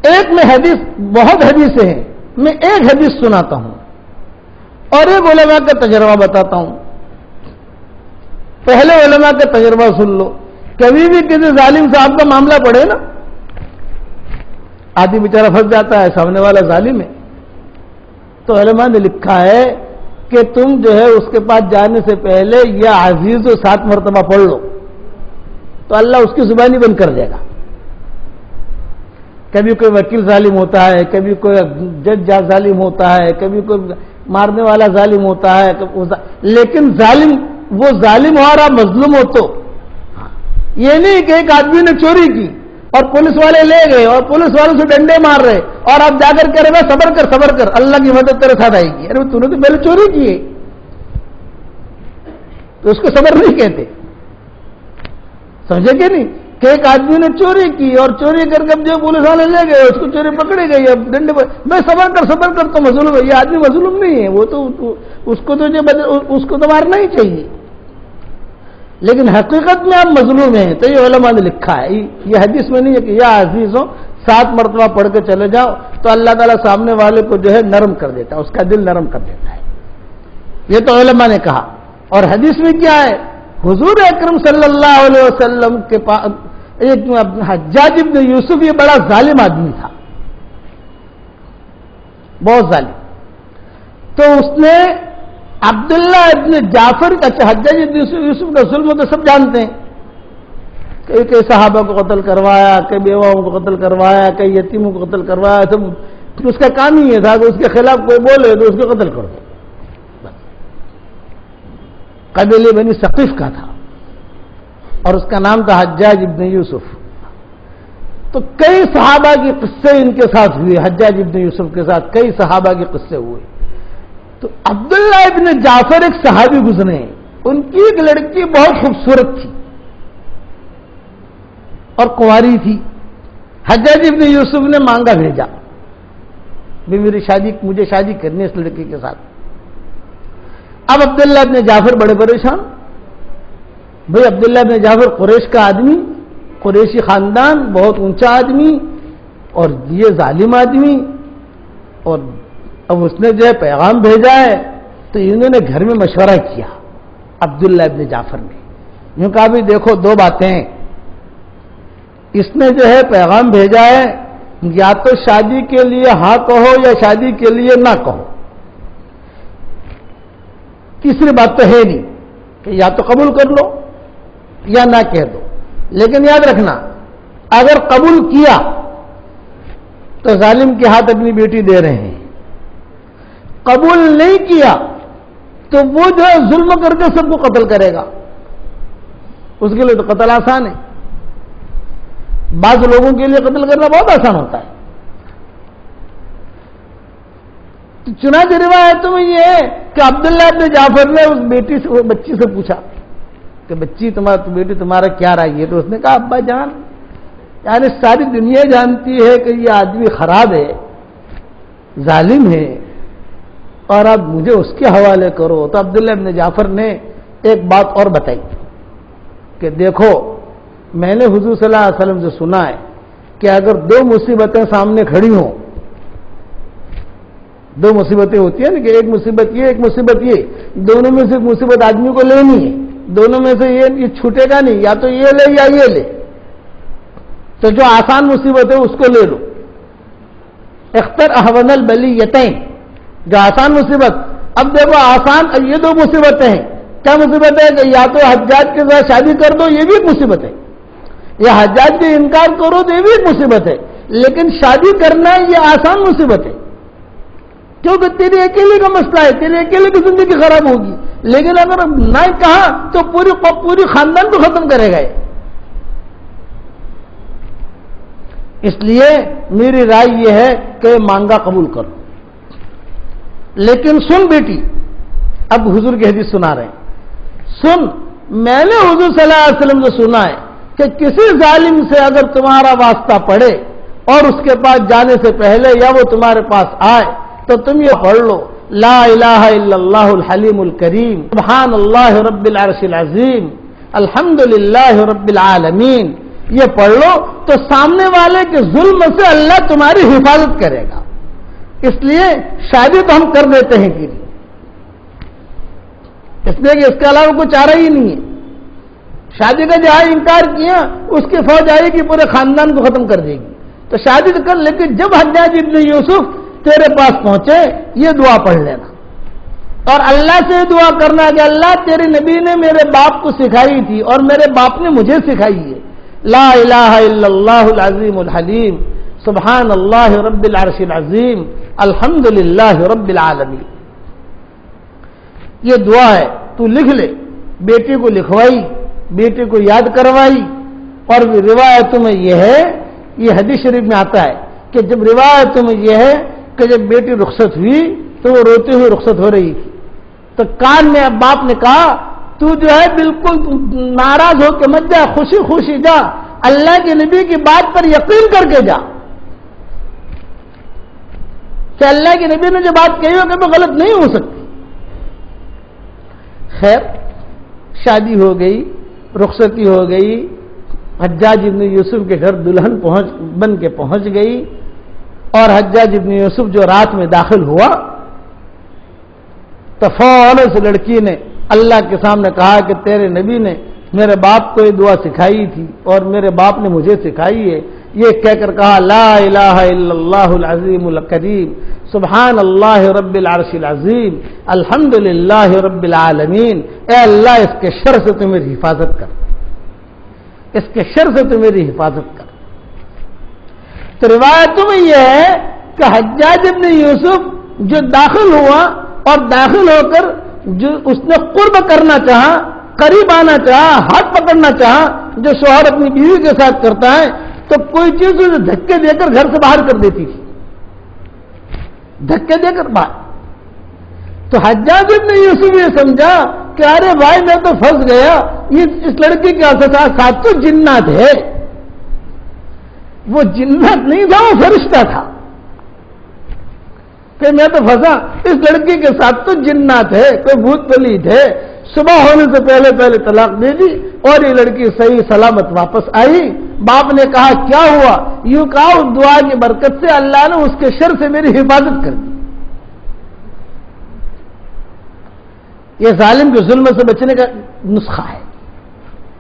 ایک میں حدیث، بہت حدیثیں ہیں، میں ایک حدیث سناتا ہوں اور ایک علماء کا تجربہ بتاتا ہوں. پہلے علماء کا تجربہ سن لو. کبھی بھی کسی ظالم صاحب کا معاملہ پڑے نا، آدمی بیچارہ پھنس جاتا ہے، سامنے والا ظالم ہے، تو علماء نے لکھا ہے کہ تم جو ہے اس کے پاس جانے سے پہلے یا عزیز و 7 مرتبہ پڑھ لو تو اللہ اس کی زبانی بند کر دے گا. کبھی کوئی وکیل ظالم ہوتا ہے، کبھی کوئی جج ظالم ہوتا ہے، کبھی کوئی مارنے والا ظالم ہوتا ہے، لیکن ظالم وہ ظالم ہو اور آپ مظلوم ہو تو یہ نہیں کہ ایک آدمی نے چوری کی اور پولیس والے لے گئے اور پولیس والوں سے ڈنڈے مار رہے اور آپ جا کر کہہ رہے صبر کر اللہ کی مدد تیرے ساتھ آئے گی. ارے تو نے تو پہلے چوری کی ہے، تو اس کو صبر نہیں کہتے. سمجھے کہ نہیں کہ ایک آدمی نے چوری کی اور چوری کر کے جو پولیس والے لے گئے اس کو چوری پکڑی گئی، اب ڈنڈے میں صبر کر تو مظلوم ہے. یہ آدمی مظلوم نہیں ہے، وہ تو اس کو تو مارنا ہی چاہیے، لیکن حقیقت میں آپ مظلوم ہیں. تو یہ علماء نے لکھا ہے، یہ حدیث میں نہیں ہے کہ یا عزیزوں 7 مرتبہ پڑھ کے چلے جاؤ تو اللہ تعالیٰ سامنے والے کو جو ہے نرم کر دیتا ہے، اس کا دل نرم کر دیتا ہے. یہ تو علماء نے کہا. اور حدیث میں کیا ہے؟ حضور اکرم صلی اللہ علیہ وسلم کے پاس ایک حجاج ابن یوسف، یہ بڑا ظالم آدمی تھا، بہت ظالم. تو اس نے عبداللہ ابن جعفر کا، حجاج ابن یوسف کا ظلم تو سب جانتے ہیں، کئی صحابہ کو قتل کروایا، کئی بیواؤں کو قتل کروایا، کئی یتیموں کو قتل کروایا. سب اس کا کام ہی یہ تھا کہ اس کے خلاف کوئی بولے تو اس کو قتل کر دو. قبیلے بنی ثقیف کا تھا اور اس کا نام تھا حجاج ابن یوسف. تو کئی صحابہ کے قصے ان کے ساتھ ہوئے، حجاج ابن یوسف کے ساتھ کئی صحابہ کے قصے ہوئے. تو عبداللہ ابن جعفر ایک صحابی گزرے، ان کی ایک لڑکی بہت خوبصورت تھی اور کنواری تھی. حجاج ابن یوسف نے مانگا بھیجا بھی مجھے شادی کرنی اس لڑکی کے ساتھ. اب عبداللہ ابن جعفر بڑے پریشان. بھئی عبداللہ ابن جعفر قریش کا آدمی، قریشی خاندان، بہت اونچا آدمی، اور یہ ظالم آدمی، اور اب اس نے جو ہے پیغام بھیجا ہے. تو انہوں نے گھر میں مشورہ کیا عبداللہ ابن جعفر نے. یوں کہا بھی دیکھو 2 باتیں، اس نے جو ہے پیغام بھیجا ہے، یا تو شادی کے لیے ہاں کہو یا شادی کے لیے نہ کہو. تیسری بات تو ہے نہیں کہ یا تو قبول کر لو یا نہ کہہ دو. لیکن یاد رکھنا، اگر قبول کیا تو ظالم کے ہاتھ اپنی بیٹی دے رہے ہیں، قبول نہیں کیا تو وہ جو ہے ظلم کر کے سب کو قتل کرے گا. اس کے لیے تو قتل آسان ہے. بعض لوگوں کے لیے قتل کرنا بہت آسان ہوتا ہے. چنانچہ روایتوں میں یہ ہے کہ عبداللہ ابن جعفر نے اس بچی سے پوچھا کہ بیٹی تمہارا کیا رائے ہے؟ تو اس نے کہا ابا جان، یعنی ساری دنیا جانتی ہے کہ یہ آدمی خراب ہے، ظالم ہے، اور اب مجھے اس کے حوالے کرو. تو عبداللہ ابن جعفر نے ایک بات اور بتائی کہ دیکھو، میں نے حضور صلی اللہ علیہ وسلم سے سنا ہے کہ اگر 2 مصیبتیں سامنے کھڑی ہوں، 2 مصیبتیں ہوتی ہیں نا کہ ایک مصیبت یہ ایک مصیبت یہ، دونوں میں سے مصیبت آدمی کو لینی ہے، دونوں میں سے یہ چھوٹے گا نہیں، یا تو یہ لے یا یہ لے. تو جو آسان مصیبت ہے اس کو لے لو. اختر احون البلیتین، جو آسان مصیبت. اب دیکھو آسان یہ 2 مصیبتیں ہیں. کیا مصیبت ہے کہ یا تو حجاج کے ساتھ شادی کر دو، یہ بھی ایک مصیبت ہے، یا حجاج کے انکار کرو تو یہ بھی ایک مصیبت ہے. لیکن شادی کرنا یہ آسان مصیبت ہے، کیونکہ تیری اکیلے کا مسئلہ ہے، تیری اکیلے کی زندگی خراب ہوگی. لیکن اگر نہ کہا تو پوری خاندان کو ختم کرے گا. اس لیے میری رائے یہ ہے کہ مانگا قبول کرو. لیکن سن بیٹی، اب حضور کی حدیث سنا رہے ہیں، سن، میں نے حضور صلی اللہ علیہ وسلم سے سنا ہے کہ کسی ظالم سے اگر تمہارا واسطہ پڑے اور اس کے پاس جانے سے پہلے یا وہ تمہارے پاس آئے تو تم یہ پڑھ لو، لا الہ الا اللہ الحلیم الکریم، سبحان اللہ رب العرش العظیم، الحمد للہ رب العالمین، یہ پڑھ لو تو سامنے والے کے ظلم سے اللہ تمہاری حفاظت کرے گا. اس لیے شادی تو ہم کر دیتے ہیں کہ اس لیے کہ اس کے علاوہ کوئی چارہ ہی نہیں ہے. شادی کا جہاں انکار کیا اس کی فوج آئے گی پورے خاندان کو ختم کر دے گی. تو شادی تو کر, لیکن جب حجاج ابن یوسف تیرے پاس پہنچے یہ دعا پڑھ لینا اور اللہ سے دعا کرنا کہ اللہ تیرے نبی نے میرے باپ کو سکھائی تھی اور میرے باپ نے مجھے سکھائی ہے, لا الہ الا اللہ العظیم الحلیم سبحان اللہ رب العرش العظیم الحمدللہ رب العالمین. یہ دعا ہے, تو لکھ لے. بیٹی کو لکھوائی, بیٹی کو یاد کروائی. اور روایتوں میں یہ ہے, یہ حدیث شریف میں آتا ہے کہ جب روایتوں میں یہ ہے کہ جب بیٹی رخصت ہوئی تو وہ روتے ہوئے رخصت ہو رہی تھی, تو کان میں باپ نے کہا تو جو ہے بالکل ناراض ہو کے مت جا, خوشی خوشی جا, اللہ کے نبی کی بات پر یقین کر کے جا کہ اللہ کے نبی نے جو بات کہی ہو کہ وہ غلط نہیں ہو سکتی. خیر شادی ہو گئی, رخصتی ہو گئی, حجاج ابن یوسف کے گھر دلہن بن کے پہنچ گئی. اور حجاج ابن یوسف جو رات میں داخل ہوا تو فوراً سے لڑکی نے اللہ کے سامنے کہا کہ تیرے نبی نے میرے باپ کو یہ دعا سکھائی تھی اور میرے باپ نے مجھے سکھائی ہے. یہ کہہ کر کہا لا الہ الا اللہ العظیم الکریم سبحان اللہ رب العرش العظیم الحمدللہ رب العالمین. اے اللہ اس کے شر سے تو میری حفاظت کر, اس کے شر سے تو میری حفاظت کر. تو روایتوں میں یہ ہے کہ حجاج ابن یوسف جو داخل ہوا اور داخل ہو کر جو اس نے قرب کرنا چاہا, قریب آنا چاہا, ہاتھ پکڑنا چاہا, جو شوہر اپنی بیوی کے ساتھ کرتا ہے, تو کوئی چیز اسے دھکے دے کر گھر سے باہر کر دیتی تھی, دھکے دے کر باہر. تو حجاج ابن یوسف یہ سمجھا کہ ارے بھائی میں تو پھنس گیا, یہ اس لڑکی کے ساتھ تو جنات ہے. وہ جنات نہیں تھا, وہ فرشتہ تھا کہ میں تو پھنسا, اس لڑکی کے ساتھ تو جنات ہے, کوئی بھوت پلیت ہے. صبح ہونے سے پہلے طلاق دے دی اور یہ لڑکی صحیح سلامت واپس آئی. باپ نے کہا کیا ہوا؟ یوں کہا اس دعا کی برکت سے اللہ نے اس کے شر سے میری حفاظت کر دی. یہ ظالم کے ظلم سے بچنے کا نسخہ ہے.